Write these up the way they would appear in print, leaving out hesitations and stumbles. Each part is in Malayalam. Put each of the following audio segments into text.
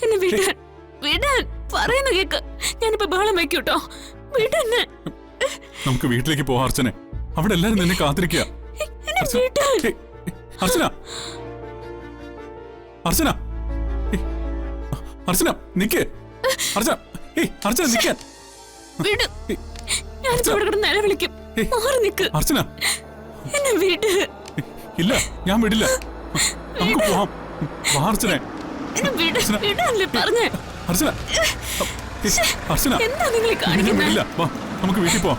എന്നെ വിടാൻ വിടാൻ പറയുന്ന കേക്ക്. ഞാനിപ്പോ ബഹളം വയ്ക്കൂട്ടോ. വിടന്നെ. നമുക്ക് വീട്ടിലേക്ക് പോവാം അർച്ചനെ. അവിടെ എല്ലാരും നിന്നെ കാത്തിരിക്കുക. അർച്ചന, അർച്ചന, അർച്ചന നിക്ക്. അർച്ചന, അർച്ചന നിക്കാൻ. ഞാനിപ്പോ ഇവിടെ കിടന്ന് നിലവിളിക്കും. മാറി നിക്ക്. അർച്ചന, എന്നെ വിട്. ഇല്ല, ഞാൻ വിടില്ല. നമുക്ക് പോവാം. വാ അർച്ചനെ. വിടാനല്ലേ പറഞ്ഞേ. അർച്ചന, അർച്ചന, എന്താ നിങ്ങൾ കാണിക്കുന്നത്? വിടില്ല. വാ, നമുക്ക് വീട്ടിൽ പോവാം.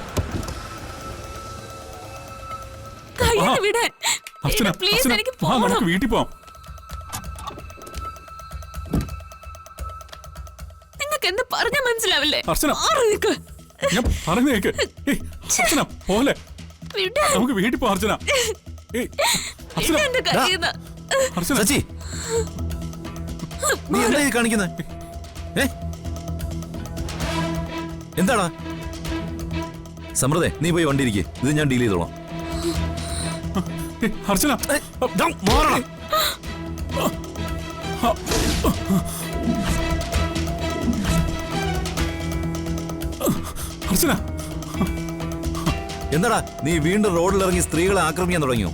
അർച്ചന, വാ, നമുക്ക് വീട്ടിൽ പോവാം. നിങ്ങൾക്ക് എന്ത് പറഞ്ഞ മനസ്സിലാവില്ലേ? അർച്ചന, ഞാൻ പറയുന്ന കേക്ക്. അർച്ചന പോലെ നമുക്ക് വീട്ടിൽ പോവാം. അർച്ചന, സച്ചി, നീ എന്താ കാണിക്കുന്നത്? എന്താടാ? സമൃദ്ധേ, നീ പോയി വണ്ടി ഇരിക്കേ. ഇത് ഞാൻ ഡീൽ ചെയ്തോളാം. അർച്ചന, മാറണം. അർച്ചന, എന്താടാ നീ വീണ്ടും റോഡിലിറങ്ങി സ്ത്രീകളെ ആക്രമിക്കാൻ തുടങ്ങിയോ?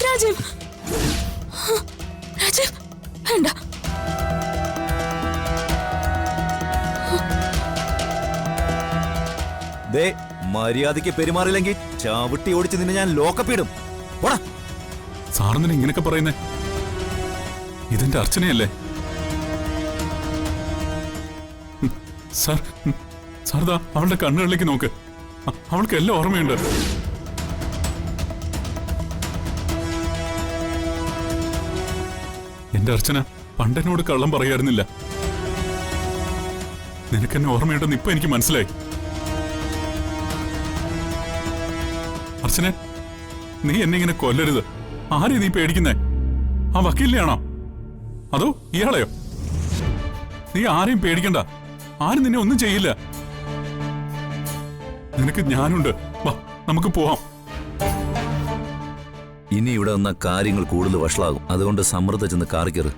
രാജീവ്, രാജീവ്, വേണ്ട. ദേ, മര്യാദയ്ക്ക് പെരുമാറില്ലെങ്കിൽ ചവിട്ടി ഓടിച്ച് നിന്നെ ഞാൻ ലോക്കപ്പിടും. പോടാ. സാറെന്തിനാ ഇങ്ങനൊക്കെ പറയുന്നേ? ഇതെന്റെ അർച്ചനയല്ലേ? സാർ, സാർദാ അവളുടെ കണ്ണുകളിലേക്ക് നോക്ക്. അവൾക്ക് എല്ലാം ഓർമ്മയുണ്ട്. എന്റെ അർച്ചന പണ്ടെന്നോട് കള്ളം പറയായിരുന്നില്ല. നിനക്കെന്നെ ഓർമ്മയുണ്ടെന്ന് ഇപ്പൊ എനിക്ക് മനസ്സിലായി. അർച്ചന, നീ എന്നെ ഇങ്ങനെ കൊല്ലരുത്. ആരെയാ നീ പേടിക്കുന്നേ? ആ വക്കീലിനെയാണോ അതോ ഇയാളെയോ? നീ ആരെയും പേടിക്കണ്ട. ആരും നിന്നെ ഒന്നും ചെയ്യില്ല. നിനക്ക് ഞാനുണ്ട്. വാ, നമുക്ക് പോവാം. ഇനി ഇവിടെ വന്ന കാര്യങ്ങൾ കൂടുതൽ വഷളാകും. അതുകൊണ്ട് സമൃദ്ധ ചെന്ന് കാറി കയറ്.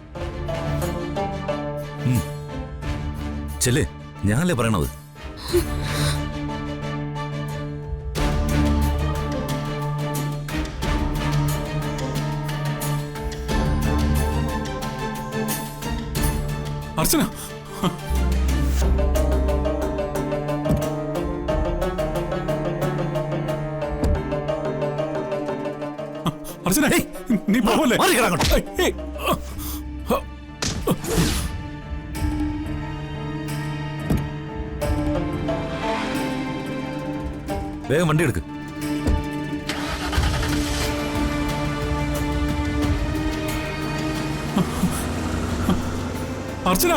ചെല്ലേ, ഞാനല്ലേ പറയണത്. അർച്ചന, അർച്ചന, നീ പോവല്ലേ? വേഗം വണ്ടി എടുക്ക്. അർച്ചന,